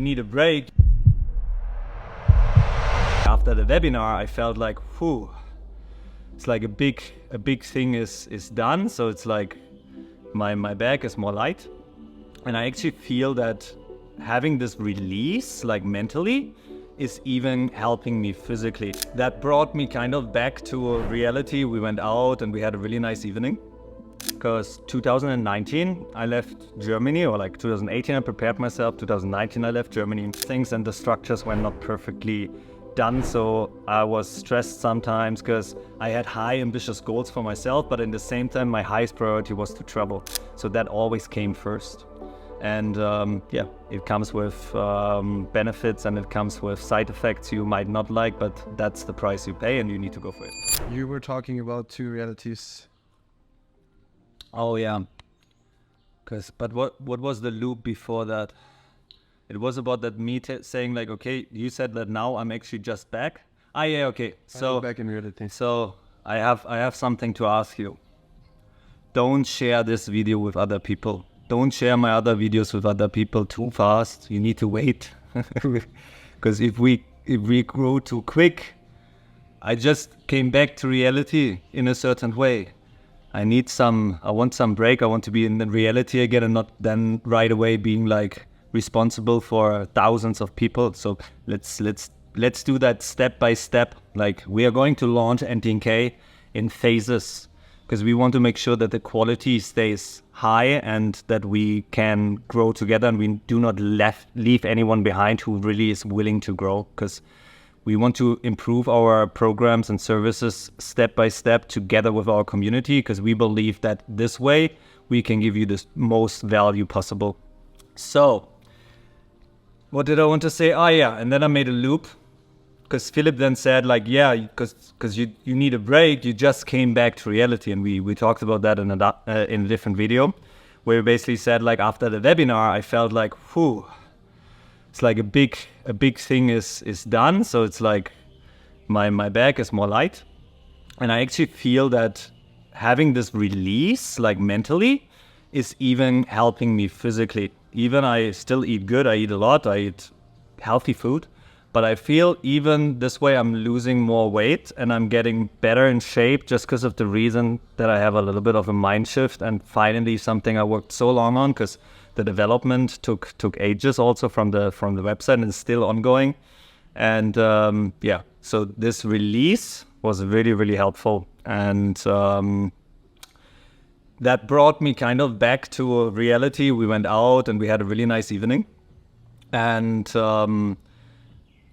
need a break. After the webinar, I felt like, whew, it's like a big thing is done. So it's like my back is more light. And I actually feel that having this release, like mentally, is even helping me physically. That brought me kind of back to reality. We went out and we had a really nice evening. Because 2019, I left Germany, or like 2018, I prepared myself. 2019, I left Germany. Things and the structures were not perfectly done, so I was stressed sometimes because I had high ambitious goals for myself, but in the same time, my highest priority was to travel. So that always came first. And yeah, it comes with benefits and it comes with side effects you might not like, but that's the price you pay and you need to go for it. You were talking about two realities. Oh yeah, but what was the loop before that? It was about that me saying like, okay, you said that now I'm actually just back. Ah yeah, okay. So back in reality. So I have something to ask you. Don't share this video with other people. Don't share my other videos with other people too fast. You need to wait, because if we grow too quick, I just came back to reality in a certain way. I want some break. I want to be in the reality again and not then right away being like responsible for thousands of people. So let's do that step by step. Like, we are going to launch NTNK in phases because we want to make sure that the quality stays high and that we can grow together and we do not leave anyone behind who really is willing to grow, because we want to improve our programs and services step by step together with our community, because we believe that this way we can give you the most value possible. So, what did I want to say? Oh yeah, and then I made a loop, because Philip then said like, yeah, because you need a break, you just came back to reality. And we talked about that in a different video, where we basically said like, after the webinar, I felt like, whew, it's like a big thing is done. So it's like my back is more light. And I actually feel that having this release, like mentally, is even helping me physically. Even I still eat good, I eat a lot, I eat healthy food. But I feel even this way I'm losing more weight and I'm getting better in shape just because of the reason that I have a little bit of a mind shift and finally something I worked so long on, because the development took ages also from the website and is still ongoing. And yeah, so this release was really, really helpful. And that brought me kind of back to reality. We went out and we had a really nice evening. And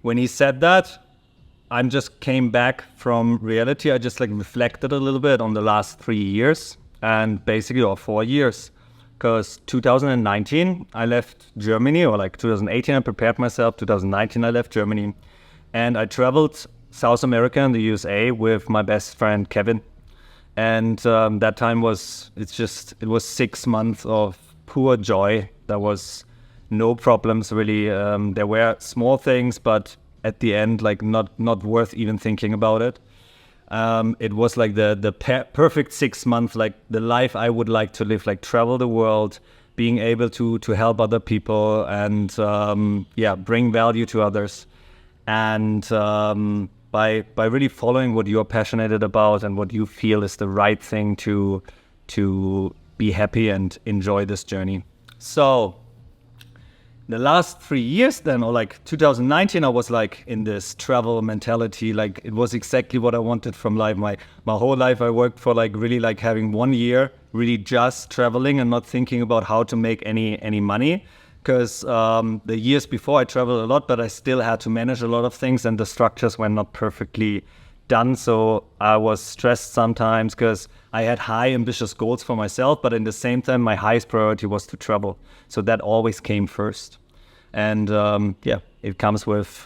when he said that, I just came back from reality. I just like reflected a little bit on the last 3 years and basically, or 4 years. Because 2019, I left Germany, or like 2018, I prepared myself. 2019, I left Germany. And I traveled South America and the USA with my best friend, Kevin. And that time it was 6 months of pure joy. There was no problems really. There were small things, but at the end, like not worth even thinking about it. It was like the perfect 6 months, like the life I would like to live, like travel the world, being able to help other people and yeah, bring value to others. And by really following what you're passionate about and what you feel is the right thing to be happy and enjoy this journey. So the last 3 years then, or like 2019, I was like in this travel mentality. Like, it was exactly what I wanted from life. My whole life I worked for like really like having 1 year really just traveling and not thinking about how to make any money. Because the years before I traveled a lot, but I still had to manage a lot of things and the structures were not perfectly done. So I was stressed sometimes because I had high ambitious goals for myself, but in the same time, my highest priority was to travel. So that always came first. And yeah, it comes with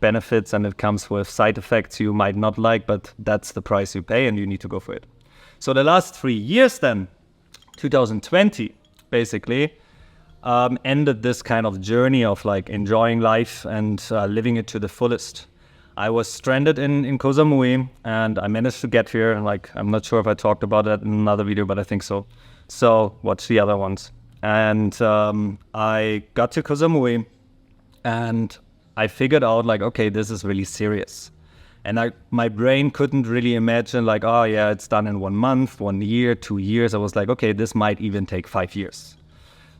benefits and it comes with side effects you might not like, but that's the price you pay and you need to go for it. So the last 3 years then, 2020, basically, ended this kind of journey of like enjoying life and living it to the fullest. I was stranded in Koh Samui and I managed to get here. Like, I'm not sure if I talked about that in another video, but I think so. So watch the other ones. And I got to Koh Samui And I figured out like, okay, this is really serious. And my brain couldn't really imagine like, oh yeah, it's done in 1 month, 1 year, 2 years. I was like, okay, this might even take 5 years.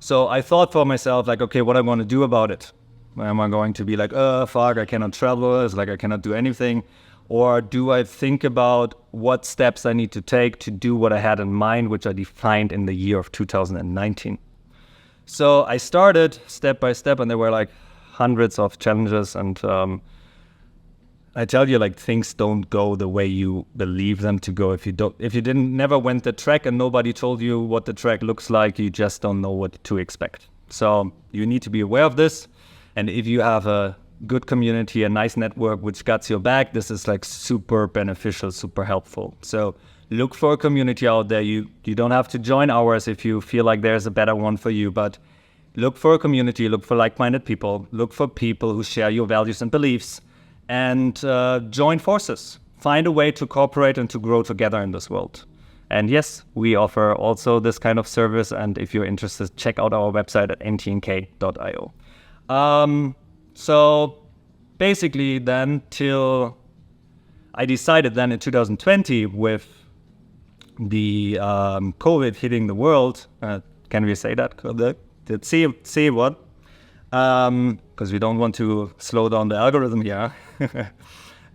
So I thought for myself like, okay, what am I going to do about it? Am I going to be like, fuck, I cannot travel. It's like I cannot do anything. Or do I think about what steps I need to take to do what I had in mind, which I defined in the year of 2019? So I started step by step, and there were like hundreds of challenges. And I tell you, like, things don't go the way you believe them to go. If you never went the track and nobody told you what the track looks like, you just don't know what to expect. So you need to be aware of this. And if you have a good community, a nice network which got your back, this is like super beneficial, super helpful. So look for a community out there. You don't have to join ours if you feel like there's a better one for you, but look for a community, look for like-minded people, look for people who share your values and beliefs, and join forces. Find a way to cooperate and to grow together in this world. And yes, we offer also this kind of service, and if you're interested, check out our website at ntnk.io. So basically then I decided then in 2020 with the COVID hitting the world, can we say that? See what? Because we don't want to slow down the algorithm here.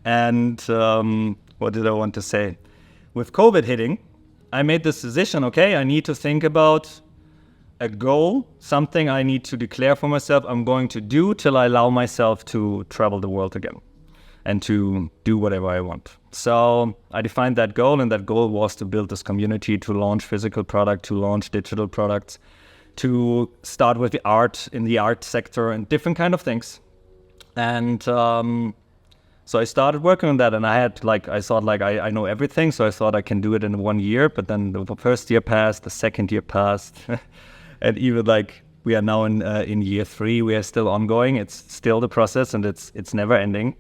And what did I want to say? With COVID hitting, I made this decision, okay, I need to think about a goal, something I need to declare for myself I'm going to do till I allow myself to travel the world again and to do whatever I want. So I defined that goal, and that goal was to build this community, to launch physical product, to launch digital products, to start with the art in the art sector and different kind of things. And so I started working on that, and I thought I know everything, so I thought I can do it in 1 year. But then the first year passed, the second year passed, and even like we are now in year 3, we are still ongoing. It's still the process, and it's never ending.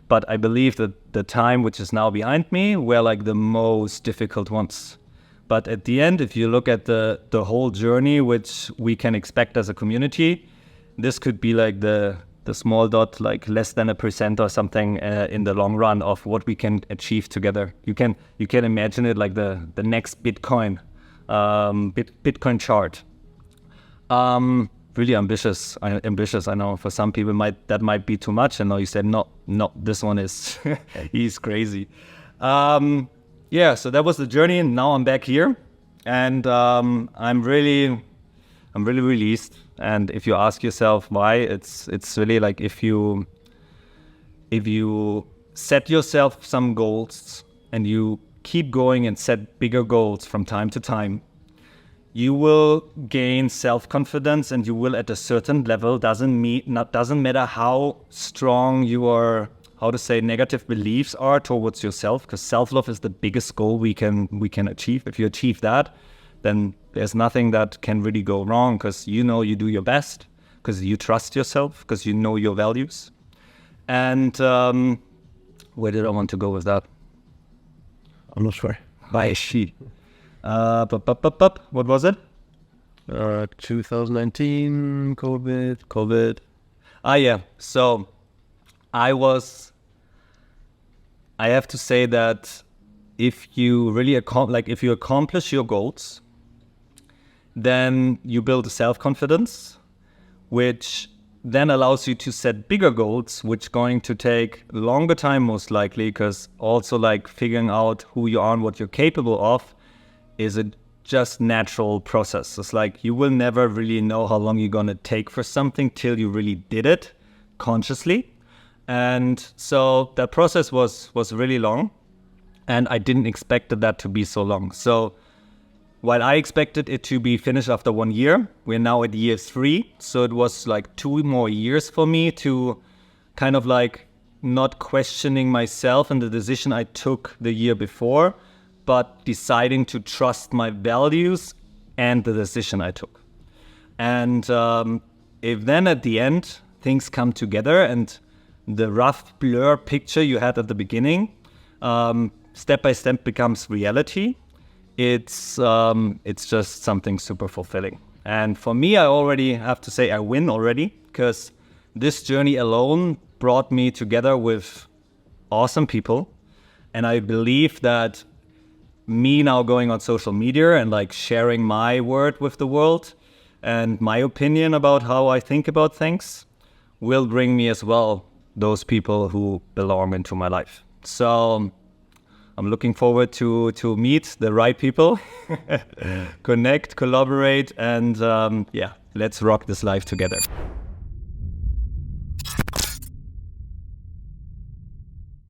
But I believe that the time which is now behind me were like the most difficult ones. But at the end, if you look at the whole journey which we can expect as a community, this could be like the small dot, like less than 1% or something in the long run of what we can achieve together. You can imagine it like the next Bitcoin, Bitcoin chart. Really ambitious. I know for some people that might be too much. And now you said no, this one is he's crazy. Yeah, so that was the journey, and now I'm back here, and I'm really released. And if you ask yourself why, it's really like if you set yourself some goals and you keep going and set bigger goals from time to time, you will gain self-confidence, and you will at a certain level, doesn't matter how strong your negative beliefs are towards yourself, because self-love is the biggest goal we can achieve. If you achieve that, then there's nothing that can really go wrong, because you know you do your best, because you trust yourself, because you know your values. And where did I want to go with that? I'm not sure. Why she? What was it? 2019, COVID. Yeah. So I have to say that if you really if you accomplish your goals, then you build a self-confidence, which then allows you to set bigger goals, which going to take longer time most likely, because also like figuring out who you are and what you're capable of is a just natural process. It's like you will never really know how long you're gonna take for something till you really did it consciously. And so that process was really long, and I didn't expect that to be so long. So while I expected it to be finished after 1 year, we're now at year 3. So it was like 2 more years for me to kind of like not questioning myself and the decision I took the year before, but deciding to trust my values and the decision I took. And if then at the end things come together and the rough blur picture you had at the beginning, step by step becomes reality, it's just something super fulfilling. And for me, I already have to say I win already, because this journey alone brought me together with awesome people. And I believe that me now going on social media and like sharing my word with the world and my opinion about how I think about things will bring me as well those people who belong into my life. So I'm looking forward to meet the right people, connect, collaborate, and yeah, let's rock this life together.